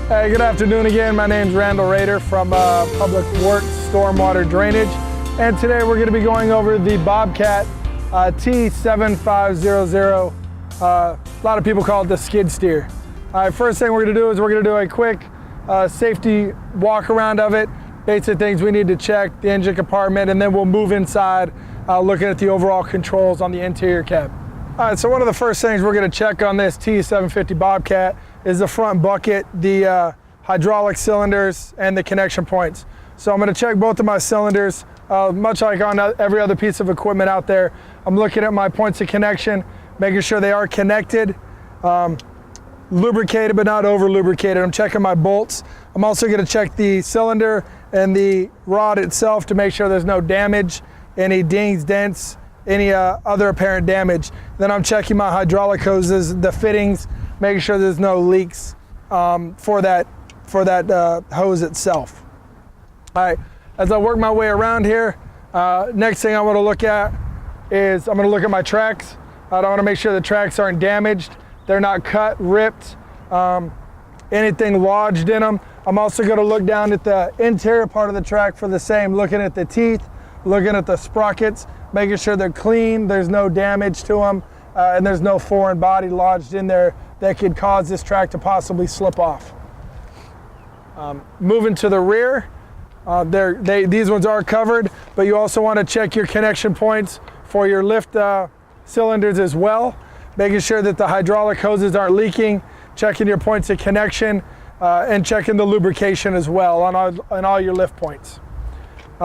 Hey, good afternoon again. My name's Randall Rader from Public Works Stormwater Drainage. And today we're going to be going over the Bobcat T7500. A lot of people call it the skid steer. All right, first thing we're going to do is we're going to do a quick safety walk around of it. Basic things we need to check, the engine compartment, and then we'll move inside looking at the overall controls on the interior cab. All right, so one of the first things we're going to check on this T750 Bobcat is the front bucket, the hydraulic cylinders, and the connection points. So I'm going to check both of my cylinders. Much like on every other piece of equipment out there, I'm looking at my points of connection, making sure they are connected, lubricated but not over lubricated. I'm checking my bolts. I'm also going to check the cylinder and the rod itself to make sure there's no damage, any dings, dents, any other apparent damage. Then I'm checking my hydraulic hoses, the fittings, making sure there's no leaks for that hose itself. All right, as I work my way around here, next thing I want to look at is I'm going to look at my tracks. I want to make sure the tracks aren't damaged, they're not cut, ripped, anything lodged in them. I'm also going to look down at the interior part of the track for the same, looking at the teeth, looking at the sprockets, making sure they're clean, there's no damage to them, and there's no foreign body lodged in there that could cause this track to possibly slip off. Moving to the rear, these ones are covered, but you also want to check your connection points for your lift cylinders as well, making sure that the hydraulic hoses aren't leaking, checking your points of connection, and checking the lubrication as well on all your lift points.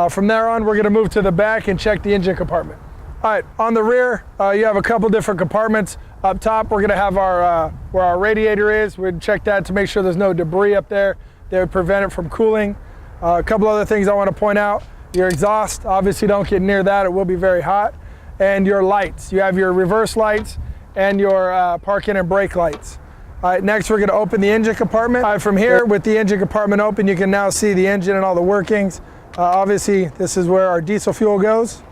From there on, we're going to move to the back and check the engine compartment. All right, on the rear, you have a couple different compartments. Up top, we're going to have our where our radiator is. We'd check that to make sure there's no debris up there that would prevent it from cooling. A couple other things I want to point out. Your exhaust, obviously don't get near that. It will be very hot. And your lights. You have your reverse lights and your parking and brake lights. All right, next we're going to open the engine compartment. All right, from here, with the engine compartment open, you can now see the engine and all the workings. Obviously, this is where our diesel fuel goes.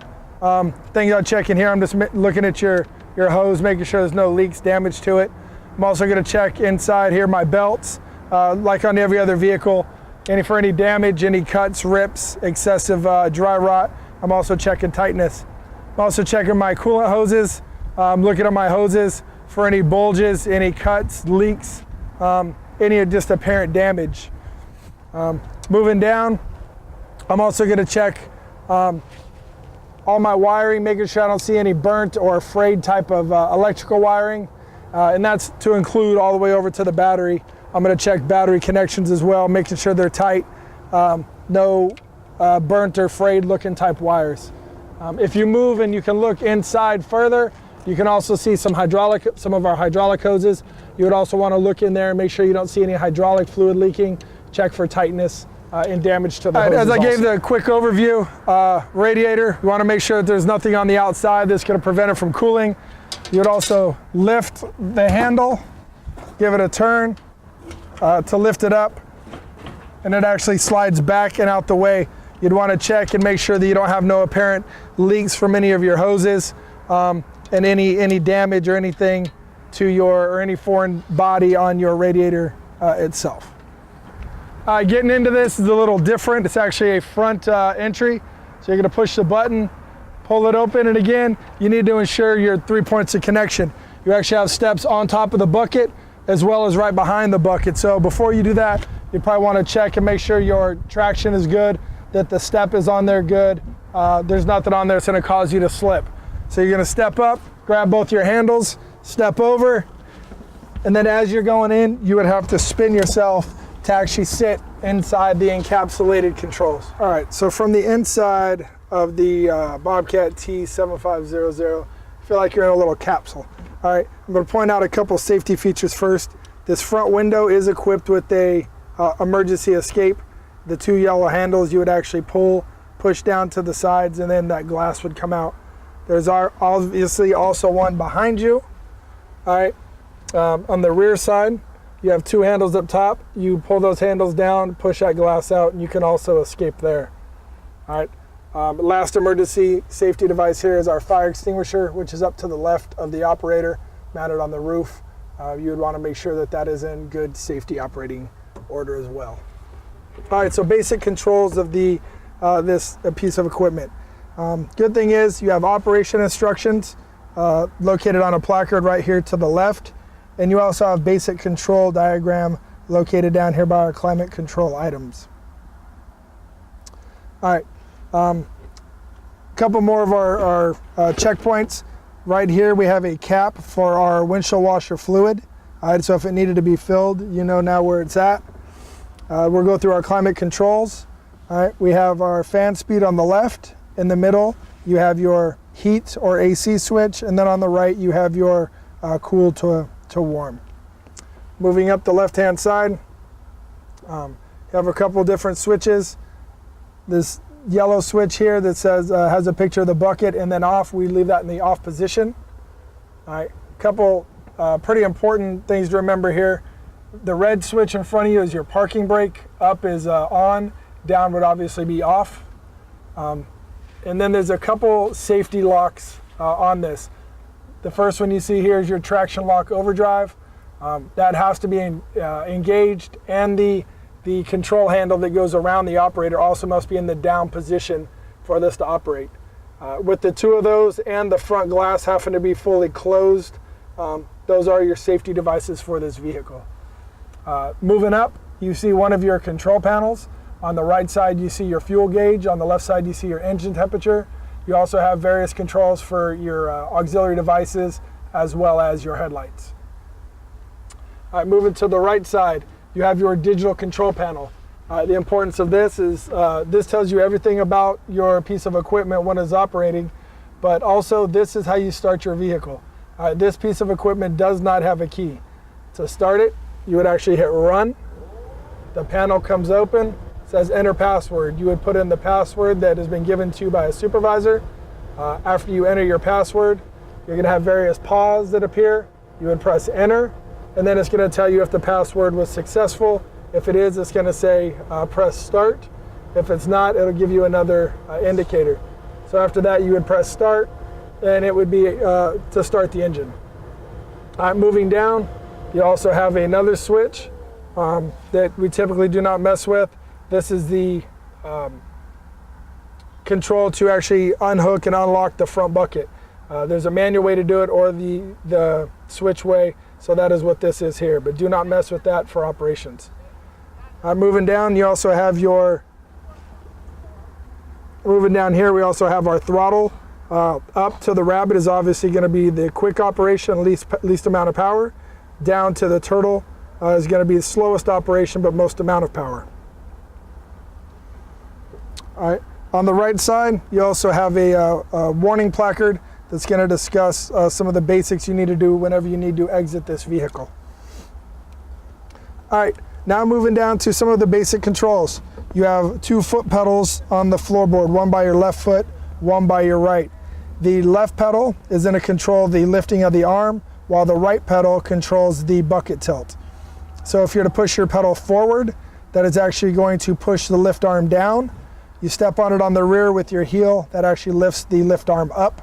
Things I'll check in here, I'm just looking at your hose, making sure there's no leaks, damage to it. I'm also going to check inside here my belts, like on every other vehicle, for any damage, any cuts, rips, excessive dry rot. I'm also checking tightness. I'm also checking my coolant hoses. I'm looking at my hoses for any bulges, any cuts, leaks, any just apparent damage. Moving down, I'm also going to check all my wiring, making sure I don't see any burnt or frayed type of electrical wiring, and that's to include all the way over to the battery. I'm going to check battery connections as well, making sure they're tight, no burnt or frayed looking type wires. If you move and you can look inside further, you can also see some of our hydraulic hoses. You would also want to look in there and make sure you don't see any hydraulic fluid leaking. Check for tightness and damage to the hoses. As I gave the quick overview, radiator, you want to make sure that there's nothing on the outside that's going to prevent it from cooling. You would also lift the handle, give it a turn to lift it up, and it actually slides back and out the way. You'd want to check and make sure that you don't have no apparent leaks from any of your hoses, and any damage or anything to or any foreign body on your radiator itself. Getting into this is a little different. It's actually a front entry. So you're going to push the button, pull it open, and again, you need to ensure your 3 points of connection. You actually have steps on top of the bucket as well as right behind the bucket. So before you do that, you probably want to check and make sure your traction is good, that the step is on there good. There's nothing on there that's going to cause you to slip. So you're going to step up, grab both your handles, step over, and then as you're going in, you would have to spin yourself to actually sit inside the encapsulated controls. All right, so from the inside of the Bobcat T7500, I feel like you're in a little capsule. All right, I'm going to point out a couple safety features first. This front window is equipped with a emergency escape. The two yellow handles you would actually push down to the sides, and then that glass would come out. There's obviously also one behind you. All right, on the rear side, you have two handles up top. You pull those handles down, push that glass out, and you can also escape there. All right. Last emergency safety device here is our fire extinguisher, which is up to the left of the operator, mounted on the roof. You would want to make sure that that is in good safety operating order as well. All right, so basic controls of this piece of equipment. Good thing is you have operation instructions located on a placard right here to the left, and you also have basic control diagram located down here by our climate control items. All right, a couple more of our checkpoints. Right here we have a cap for our windshield washer fluid. All right, so if it needed to be filled, you know now where it's at. We'll go through our climate controls. All right, we have our fan speed on the left. In the middle, you have your heat or AC switch, and then on the right, you have your cool to warm. Moving up the left-hand side, you have a couple different switches. This yellow switch here that says has a picture of the bucket and then off, we leave that in the off position. All right, a couple pretty important things to remember here. The red switch in front of you is your parking brake. Up is on, down would obviously be off. And then there's a couple safety locks on this. The first one you see here is your traction lock overdrive. That has to be engaged, and the control handle that goes around the operator also must be in the down position for this to operate. With the two of those and the front glass having to be fully closed, those are your safety devices for this vehicle. Moving up, you see one of your control panels. On the right side, you see your fuel gauge. On the left side, you see your engine temperature. You also have various controls for your auxiliary devices as well as your headlights. All right, moving to the right side, you have your digital control panel. The importance of this is this tells you everything about your piece of equipment when it's operating, but also this is how you start your vehicle. This piece of equipment does not have a key. To start it, you would actually hit run. The panel comes open. Says enter password. You would put in the password that has been given to you by a supervisor. After you enter your password, you're going to have various pause that appear. You would press enter, and then it's going to tell you if the password was successful. If it is, it's going to say press start. If it's not, it'll give you another indicator. So after that, you would press start, and it would be to start the engine. Moving down, you also have another switch that we typically do not mess with. This is the control to actually unhook and unlock the front bucket. There's a manual way to do it or the switch way, so that is what this is here, but do not mess with that for operations. Moving down, you also have moving down here, we also have our throttle. Up to the rabbit is obviously going to be the quick operation, least amount of power. Down to the turtle is going to be the slowest operation, but most amount of power. All right. On the right side, you also have a warning placard that's going to discuss some of the basics you need to do whenever you need to exit this vehicle. All right, now moving down to some of the basic controls. You have 2 foot pedals on the floorboard, one by your left foot, one by your right. The left pedal is going to control the lifting of the arm, while the right pedal controls the bucket tilt. So if you're to push your pedal forward, that is actually going to push the lift arm down. You step on it on the rear with your heel, that actually lifts the lift arm up.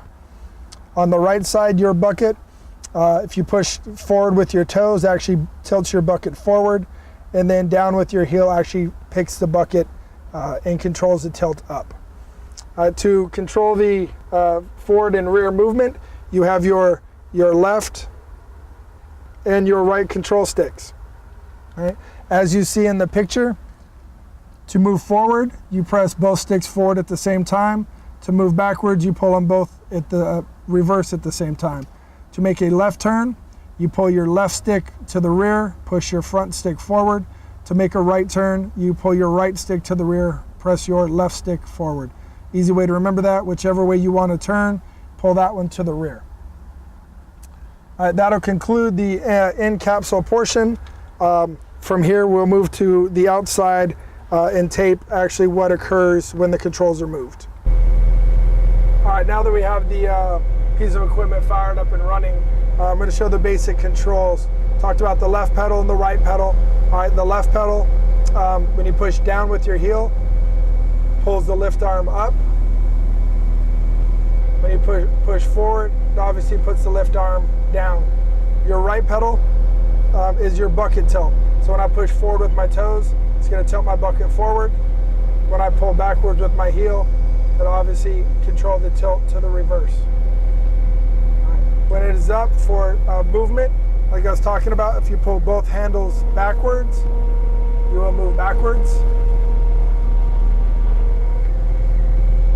On the right side, your bucket, if you push forward with your toes, actually tilts your bucket forward, and then down with your heel actually picks the bucket and controls the tilt up. To control the forward and rear movement, you have your left and your right control sticks. All right. As you see in the picture, to move forward, you press both sticks forward at the same time. To move backwards, you pull them both at the reverse at the same time. To make a left turn, you pull your left stick to the rear, push your front stick forward. To make a right turn, you pull your right stick to the rear, press your left stick forward. Easy way to remember that, whichever way you want to turn, pull that one to the rear. All right, that'll conclude the in-capsule portion. From here, we'll move to the outside and tape actually what occurs when the controls are moved. All right, now that we have the piece of equipment fired up and running, I'm going to show the basic controls. Talked about the left pedal and the right pedal. All right, the left pedal, when you push down with your heel, pulls the lift arm up. When you push forward, it obviously puts the lift arm down. Your right pedal is your bucket tilt. So when I push forward with my toes, it's going to tilt my bucket forward. When I pull backwards with my heel, it'll obviously control the tilt to the reverse. When it is up for movement, like I was talking about, if you pull both handles backwards, you will move backwards.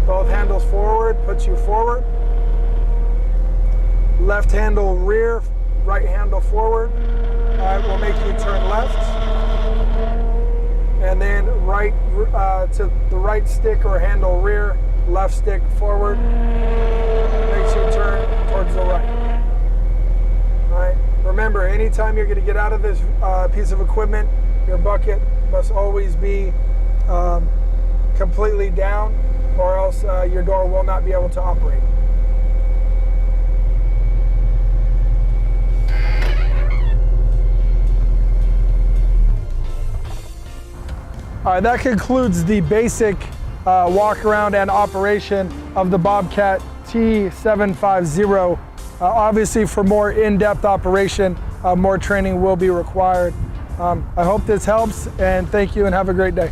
Both handles forward puts you forward. Left handle rear, right handle forward will make you turn left. And then right to the right stick or handle rear, left stick forward, makes you turn towards the right. All right. Remember, anytime you're going to get out of this piece of equipment, your bucket must always be completely down, or else your door will not be able to operate. All right, that concludes the basic walk around and operation of the Bobcat T750. Obviously, for more in-depth operation, more training will be required. I hope this helps, and thank you and have a great day.